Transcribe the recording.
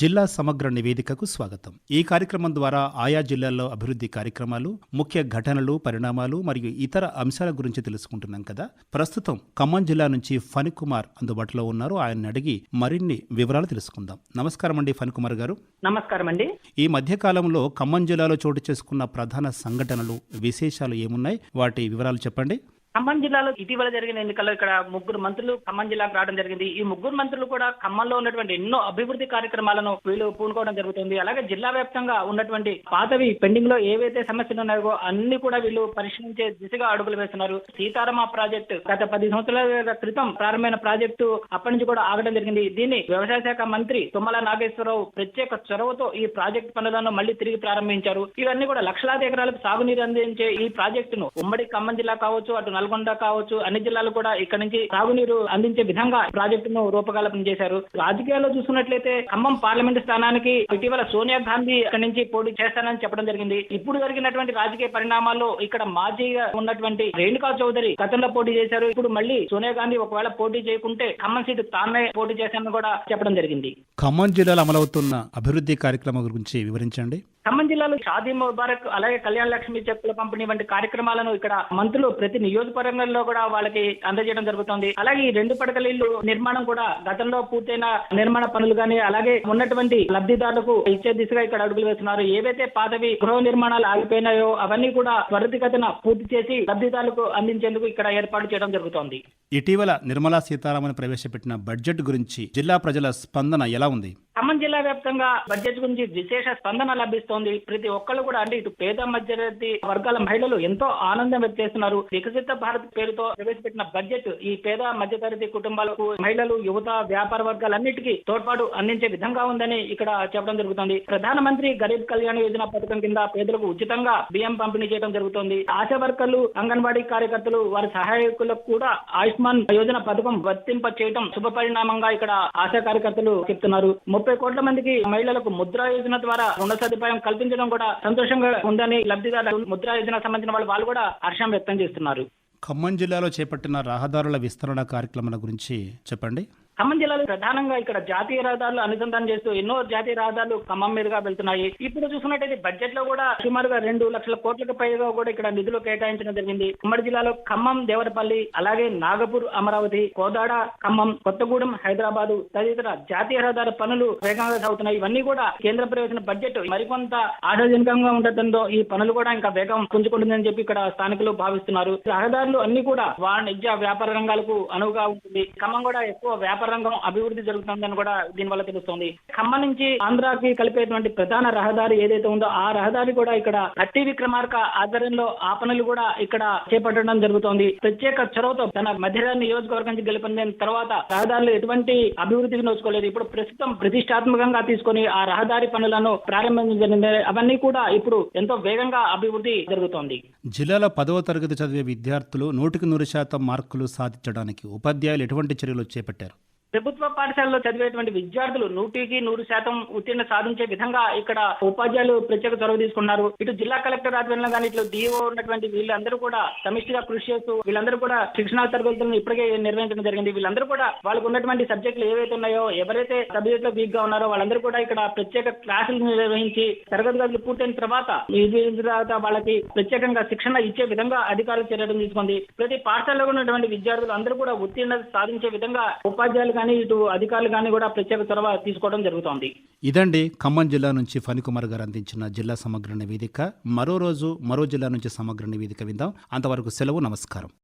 జిల్లా సమగ్ర నివేదికకు స్వాగతం. ఈ కార్యక్రమం ద్వారా ఆయా జిల్లాల్లో అభివృద్ధి కార్యక్రమాలు, ముఖ్య ఘటనలు, పరిణామాలు మరియు ఇతర అంశాల గురించి తెలుసుకుంటున్నాం కదా. ప్రస్తుతం ఖమ్మం జిల్లా నుంచి ఫణికుమార్ అందుబాటులో ఉన్నారు. ఆయన అడిగి మరిన్ని వివరాలు తెలుసుకుందాం. నమస్కారం అండి ఫణికుమార్ గారు. నమస్కారం అండి. ఈ మధ్య కాలంలో ఖమ్మం జిల్లాలో చోటు చేసుకున్న ప్రధాన సంఘటనలు, విశేషాలు ఏమున్నాయి? వాటి వివరాలు చెప్పండి. ఖమ్మం జిల్లాలో ఇటీవల జరిగిన ఎన్నికల్లో ఇక్కడ 3 మంత్రులు ఖమ్మం జిల్లాకు రావడం జరిగింది. ఈ 3 మంత్రులు కూడా ఖమ్మంలో ఉన్నటువంటి ఎన్నో అభివృద్ధి కార్యక్రమాలను వీళ్ళు పూనుకోవడం జరుగుతుంది. అలాగే జిల్లా వ్యాప్తంగా ఉన్నటువంటి పాతవి పెండింగ్ లో ఏవైతే సమస్యలు ఉన్నాయో అన్ని కూడా వీళ్ళు పరిశీలించే దిశగా అడుగులు వేస్తున్నారు. సీతారామ ప్రాజెక్టు గత 10 సంవత్సరాల క్రితం ప్రారంభమైన ప్రాజెక్టు అప్పటి నుంచి కూడా ఆగడం జరిగింది. దీన్ని వ్యవసాయ శాఖ మంత్రి తుమ్మల నాగేశ్వరరావు ప్రత్యేక చొరవతో ఈ ప్రాజెక్టు పనులను మళ్లీ తిరిగి ప్రారంభించారు. ఇవన్నీ కూడా లక్షలాది ఎకరాలకు సాగునీరు అందించే ఈ ప్రాజెక్టును ఉమ్మడి ఖమ్మం జిల్లా కావచ్చు, అటు నల్గొండ కావచ్చు, అన్ని జిల్లాలు కూడా ఇక్కడ నుంచి సాగునీరు అందించే విధంగా ప్రాజెక్టును రూపకల్పన చేశారు. రాజకీయాల్లో చూసుకున్నట్లయితే ఖమ్మం పార్లమెంటు స్థానానికి ఇటీవల సోనియా గాంధీ ఇక్కడ నుంచి పోటీ చేస్తానని చెప్పడం జరిగింది. ఇప్పుడు జరిగినటువంటి రాజకీయ పరిణామాల్లో ఇక్కడ మాజీగా ఉన్నటువంటి రేణుకా చౌదరి గతంలో పోటీ చేశారు. ఇప్పుడు మళ్ళీ సోనియా గాంధీ ఒకవేళ పోటీ చేయకుంటే ఖమ్మం సీటు తానే పోటీ చేశానని కూడా చెప్పడం జరిగింది. ఖమ్మం జిల్లాలో అమలవుతున్న అభివృద్ధి కార్యక్రమం గురించి వివరించండి. ఖమ్మం జిల్లాలో షాదీ ముబారక్, అలాగే కళ్యాణ లక్ష్మి చెక్కుల పంపిణీ వంటి కార్యక్రమాలను ఇక్కడ మంత్రులు ప్రతి నియోజకవర్గంలో కూడా వాళ్ళకి అందజేయడం జరుగుతుంది. అలాగే ఈ 2 పడకల ఇల్లు నిర్మాణం కూడా గతంలో పూర్తయిన నిర్మాణ పనులు కానీ అలాగే ఉన్నటువంటి లబ్ధిదారులకు ఇచ్చే దిశగా ఇక్కడ అడుగులు వేస్తున్నారు. ఏవైతే పాతవి గృహ నిర్మాణాలు ఆగిపోయినాయో అవన్నీ కూడా త్వరితగతిన పూర్తి చేసి లబ్ధిదారులకు అందించేందుకు ఇక్కడ ఏర్పాటు చేయడం జరుగుతోంది. ఇటీవల నిర్మలా సీతారామన్ ప్రవేశపెట్టిన బడ్జెట్ గురించి జిల్లా ప్రజల స్పందన ఎలా ఉంది? ఖమ్మం జిల్లా వ్యాప్తంగా బడ్జెట్ గురించి విశేష స్పందన లభిస్తోంది. ప్రతి ఒక్కళ్ళు కూడా అంటే ఇటు పేద మధ్యతరగతి వర్గాల మహిళలు ఎంతో ఆనందం వ్యక్తం చేస్తున్నారు. వికసిత భారత్ పేరుతో ప్రవేశపెట్టిన బడ్జెట్ ఈ పేద మధ్యతరగతి కుటుంబాలకు, మహిళలు, యువత, వ్యాపార వర్గాలన్నిటికీ తోడ్పాటు అందించే విధంగా ఉందని ఇక్కడ చెప్పడం జరుగుతుంది. ప్రధానమంత్రి గరీబ్ కళ్యాణ్ యోజన పథకం కింద పేదలకు ఉచితంగా బియ్యం పంపిణీ చేయడం జరుగుతుంది. ఆశా వర్కర్లు, అంగన్వాడీ కార్యకర్తలు, వారి సహాయకులకు కూడా ఆయుష్మాన్ యోజన పథకం వర్తింప చేయడం శుభ పరిణామంగా ఇక్కడ ఆశా కార్యకర్తలు చెప్తున్నారు. 30 కోట్ల మందికి మహిళలకు ముద్రా యోజన ద్వారా రుణ సదుపాయం కల్పించడం కూడా సంతోషంగా ఉందని లబ్ధిదారులు, ముద్రా యోజన సంబంధించిన వాళ్ళు కూడా హర్షం వ్యక్తం చేస్తున్నారు. ఖమ్మం జిల్లాలో చేపట్టిన రహదారుల విస్తరణ కార్యక్రమాల గురించి చెప్పండి. ఖమ్మం జిల్లాలో ప్రధానంగా ఇక్కడ జాతీయ రహదారులు అనుసంధానం చేస్తూ ఎన్నో జాతీయ రహదారులు ఖమ్మం మీదుగా వెళ్తున్నాయి. ఇప్పుడు చూసుకున్నట్టయితే బడ్జెట్ లో కూడా సుమారుగా 2 లక్షల కోట్లకు పైగా కూడా ఇక్కడ నిధులు కేటాయించడం జరిగింది. ఉమ్మడి జిల్లాలో ఖమ్మం, దేవరపల్లి, అలాగే నాగపూర్, అమరావతి, కోదాడ, ఖమ్మం, కొత్తగూడెం, హైదరాబాద్ తదితర జాతీయ రహదారి పనులు వేగంగా సాగుతున్నాయి. ఇవన్నీ కూడా కేంద్ర ప్రవేశించిన బడ్జెట్ మరికొంత ఆశాజనకంగా ఉండటంతో ఈ పనులు కూడా ఇంకా వేగం పుంజుకుంటుందని చెప్పి ఇక్కడ స్థానికులు భావిస్తున్నారు. రహదారులు అన్ని కూడా వాణిజ్య వ్యాపార రంగాలకు అనువుగా ఉంటుంది. ఖమ్మం కూడా ఎక్కువ వ్యాపార రంగం అభివృద్ధి జరుగుతుందని కూడా దీనివల్ల తెలుస్తోంది. ఖమ్మం నుంచి ఆంధ్రాకి కలిపేటువంటి ప్రధాన రహదారి ఏదైతే ఉందో ఆ రహదారి కూడా ఇక్కడ అట్టి విక్రమార్క ఆధ్వర్యంలో ఆ పనులు కూడా ఇక్కడ చేపట్టడం జరుగుతోంది. ప్రత్యేక చొరవతో తన మధ్య నియోజకవర్గం నుంచి గెలుపొందిన తర్వాత రహదారులు ఎటువంటి అభివృద్ధికి నోచుకోలేదు. ఇప్పుడు ప్రస్తుతం ప్రతిష్టాత్మకంగా తీసుకొని ఆ రహదారి పనులను ప్రారంభించడం జరిగింది. అవన్నీ కూడా ఇప్పుడు ఎంతో వేగంగా అభివృద్ధి జరుగుతోంది. జిల్లాలో 10వ తరగతి చదివే విద్యార్థులు 100% మార్కులు సాధించడానికి ఉపాధ్యాయులు ఎటువంటి చర్యలు చేపట్టారు? ప్రభుత్వ పాఠశాలలో చదివేటువంటి విద్యార్థులు 100% ఉత్తీర్ణ సాధించే విధంగా ఇక్కడ ఉపాధ్యాయులు ప్రత్యేక చొరవ తీసుకున్నారు. ఇటు జిల్లా కలెక్టర్ ఆధ్వర్యంలో కానీ ఇట్లా డిఓ ఉన్నటువంటి వీళ్ళందరూ కూడా సమిష్టిగా కృషి చేస్తూ వీళ్ళందరూ కూడా శిక్షణా తరగతులను ఇప్పటికే నిర్వహించడం జరిగింది. వీళ్ళందరూ కూడా వాళ్ళకు ఉన్నటువంటి సబ్జెక్టులు ఏవైతే ఉన్నాయో, ఎవరైతే సబ్జెక్ట్ లో వీక్ గా ఉన్నారో వాళ్ళందరూ కూడా ఇక్కడ ప్రత్యేక క్లాసులు నిర్వహించి తరగతి గదులు పూర్తయిన తర్వాత వాళ్ళకి ప్రత్యేకంగా శిక్షణ ఇచ్చే విధంగా అధికారులు చర్యలు తీసుకుంది. ప్రతి పాఠశాలలో ఉన్నటువంటి విద్యార్థులు అందరూ కూడా ఉత్తీర్ణత సాధించే విధంగా ఉపాధ్యాయులు కానీ ఇటు అధికారులు కానీ కూడా ప్రత్యేక చొరవ తీసుకోవడం జరుగుతోంది. ఇదండి ఖమ్మం జిల్లా నుంచి ఫణికుమార్ గారు అందించిన జిల్లా సమగ్ర నివేదిక. మరో రోజు మరో జిల్లా నుంచి సమగ్ర నివేదిక విందాం. అంతవరకు సెలవు. నమస్కారం.